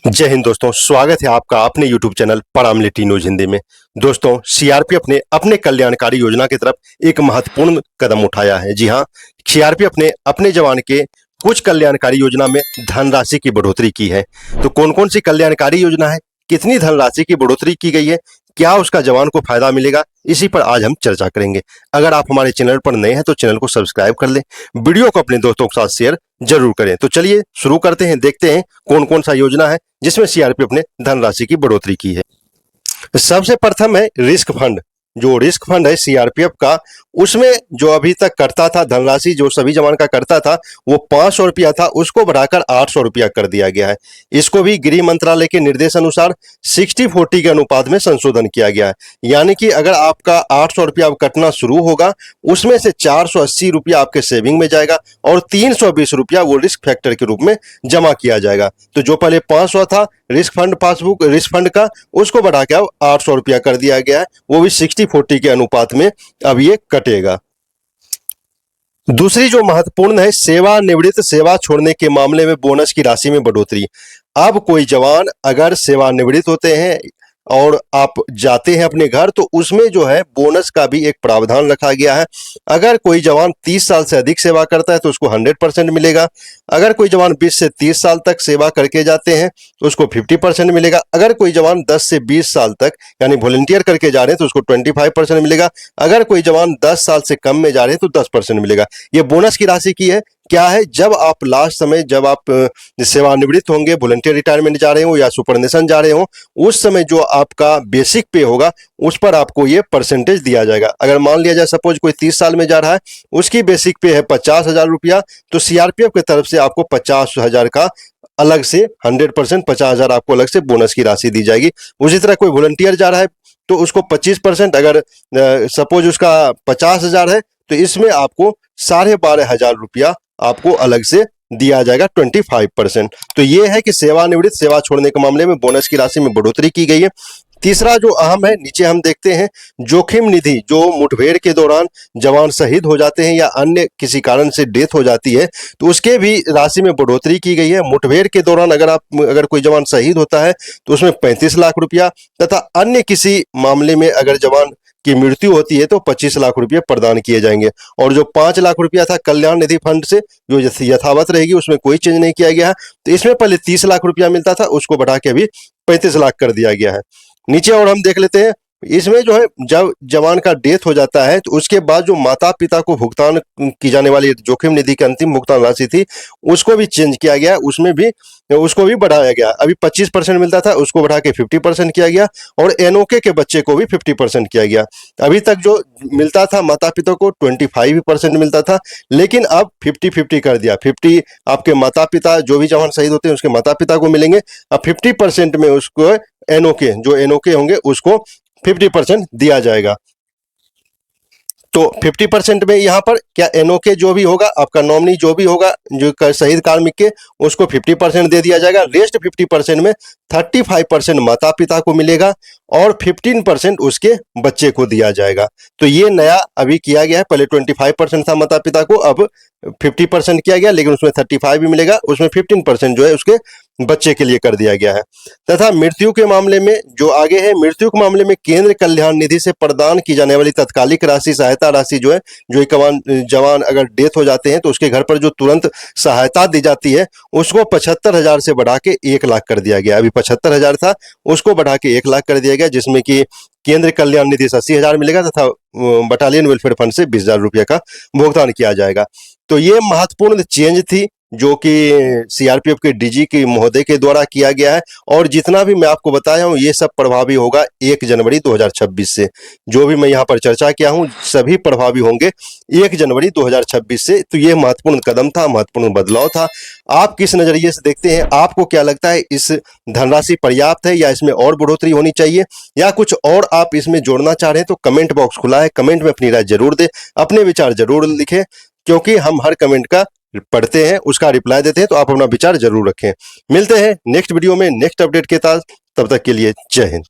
जय हिंद दोस्तों, स्वागत है आपका अपने YouTube चैनल परामिलिट्री न्यूज हिंदी में। दोस्तों, सीआरपीएफ ने अपने कल्याणकारी योजना की तरफ एक महत्वपूर्ण कदम उठाया है। जी हां, सीआरपीएफ ने अपने जवान के कुछ कल्याणकारी योजना में धनराशि की बढ़ोतरी की है। तो कौन कौन सी कल्याणकारी योजना है, कितनी धनराशि की बढ़ोतरी की गई है, क्या उसका जवान को फायदा मिलेगा, इसी पर आज हम चर्चा करेंगे। अगर आप हमारे चैनल पर नए हैं तो चैनल को सब्सक्राइब कर लें, वीडियो को अपने दोस्तों के साथ शेयर जरूर करें। तो चलिए शुरू करते हैं, देखते हैं कौन कौन सा योजना है जिसमें सीआरपीएफ ने धनराशि की बढ़ोतरी की है। सबसे प्रथम है रिस्क फंड। जो रिस्क फंड है सीआरपीएफ का, उसमें जो अभी तक करता था धनराशि, जो सभी जवान का करता था वो 500 रुपया था, उसको बढ़ाकर 800 रुपया कर दिया गया है। इसको भी गृह मंत्रालय के निर्देश अनुसार 60-40 के अनुपात में संशोधन किया गया है। यानी कि अगर आपका 800 रुपया कटना शुरू होगा, उसमें से 480 रुपया आपके सेविंग में जाएगा और 320 रुपया वो रिस्क फैक्टर के रूप में जमा किया जाएगा। तो जो पहले 500 था risk fund passbook risk fund का, उसको बढ़ा के अब 800 रुपया कर दिया गया है, वो भी 60-40 के अनुपात में अब ये कटेगा। दूसरी जो महत्वपूर्ण है, सेवानिवृत्त सेवा छोड़ने के मामले में बोनस की राशि में बढ़ोतरी। अब कोई जवान अगर सेवानिवृत्त होते हैं और आप जाते हैं अपने घर, तो उसमें जो है बोनस का भी एक प्रावधान रखा गया है। अगर कोई जवान 30 साल से अधिक सेवा करता है तो उसको 100% मिलेगा। अगर कोई जवान 20 से 30 साल तक सेवा करके जाते हैं तो उसको 50% मिलेगा। अगर कोई जवान 10 से 20 साल तक यानी वॉलंटियर करके जा रहे हैं तो उसको 25% मिलेगा। अगर कोई जवान 10 साल से कम में जा रहे हैं तो 10% मिलेगा। ये बोनस की राशि की है, क्या है, जब आप लास्ट समय जब आप सेवानिवृत्त होंगे, वॉलंटियर रिटायरमेंट जा रहे हो या सुपरनेशन जा रहे हो, उस समय जो आपका बेसिक पे होगा उस पर आपको ये परसेंटेज दिया जाएगा। अगर मान लिया जाए सपोज कोई 30 साल में जा रहा है, उसकी बेसिक पे है 50,000 रुपया, तो सीआरपीएफ की तरफ से आपको 50,000 का अलग से 100% 50,000 आपको अलग से बोनस की राशि दी जाएगी। उसी तरह कोई वॉलंटियर जा रहा है तो उसको 25%, अगर सपोज उसका 50,000 है तो इसमें आपको 12,500 रुपया आपको अलग से दिया जाएगा, 25%। तो ये है कि सेवानिवृत्त सेवा छोड़ने के मामले में बोनस की राशि में बढ़ोतरी की गई है। तीसरा जो अहम है, नीचे हम देखते हैं जोखिम निधि। जो मुठभेड़ के दौरान जवान शहीद हो जाते हैं या अन्य किसी कारण से डेथ हो जाती है तो उसके भी राशि में बढ़ोतरी की गई है। मुठभेड़ के दौरान अगर कोई जवान शहीद होता है तो उसमें 35 लाख रुपया, तथा अन्य किसी मामले में अगर जवान की मृत्यु होती है तो 25 लाख रुपये प्रदान किए जाएंगे। और जो 5 लाख रुपया था कल्याण निधि फंड से, जो यथावत रहेगी, उसमें कोई चेंज नहीं किया गया है। तो इसमें पहले 30 लाख रुपया मिलता था, उसको बढ़ा के अभी 35 लाख कर दिया गया है। नीचे और हम देख लेते हैं, इसमें जो है जब जवान का डेथ हो जाता है तो उसके बाद जो माता पिता को भुगतान की जाने वाली जोखिम निधि की अंतिम भुगतान राशि थी उसको भी चेंज किया गया, उसमें भी उसको भी बढ़ाया गया। अभी 25% मिलता था, उसको बढ़ा के 50% किया गया और एनओके के बच्चे को भी 50% किया गया। अभी तक जो मिलता था माता पिता को 25% मिलता था, लेकिन अब 50-50 कर दिया। 50 आपके माता पिता, जो भी जवान शहीद होते हैं उसके माता पिता को मिलेंगे, अब 50% में उसको एनओके, जो एनओके होंगे उसको 50% दिया जाएगा। तो 50% में यहाँ पर क्या एनओके जो भी होगा, आपका नॉमिनी जो भी होगा, जो शहीद कार्मिक के, उसको 50% दे दिया जाएगा। रेस्ट 50% में 35% माता पिता को मिलेगा और 15% उसके बच्चे को दिया जाएगा। तो ये नया अभी किया गया है। पहले 25% था माता पिता को, अब 50% किया गया, लेकिन उसमें 35 भी मिलेगा, उसमें 15% जो है उसके बच्चे के लिए कर दिया गया है। तथा मृत्यु के मामले में जो आगे है, मृत्यु के मामले में केंद्र कल्याण निधि से प्रदान की जाने वाली तत्कालिक राशि, सहायता राशि जो है, जो एक जवान अगर डेथ हो जाते हैं तो उसके घर पर जो तुरंत सहायता दी जाती है उसको 75,000 से बढ़ा के 1 लाख कर दिया गया। अभी 75,000 था, उसको बढ़ा के 1 लाख कर दिया गया, जिसमें कि केंद्र कल्याण निधि से 80,000 मिलेगा तथा बटालियन वेलफेयर फंड से 20,000 रुपये का भुगतान किया जाएगा। तो ये महत्वपूर्ण चेंज थी जो कि सीआरपीएफ के डीजी के महोदय के द्वारा किया गया है। और जितना भी मैं आपको बताया हूँ ये सब प्रभावी होगा 1 जनवरी 2026 से। जो भी मैं यहाँ पर चर्चा किया हूँ सभी प्रभावी होंगे 1 जनवरी 2026 से। तो ये महत्वपूर्ण कदम था, महत्वपूर्ण बदलाव था। आप किस नजरिए से देखते हैं? आपको क्या लगता है, इस धनराशि पर्याप्त है या इसमें और बढ़ोतरी होनी चाहिए, या कुछ और आप इसमें जोड़ना चाह रहे हैं? तो कमेंट बॉक्स खुला है, कमेंट में अपनी राय जरूर दें, अपने विचार जरूर लिखें, क्योंकि हम हर कमेंट का पढ़ते हैं, उसका रिप्लाई देते हैं। तो आप अपना विचार जरूर रखें। मिलते हैं नेक्स्ट वीडियो में नेक्स्ट अपडेट के साथ, तब तक के लिए जय हिंद।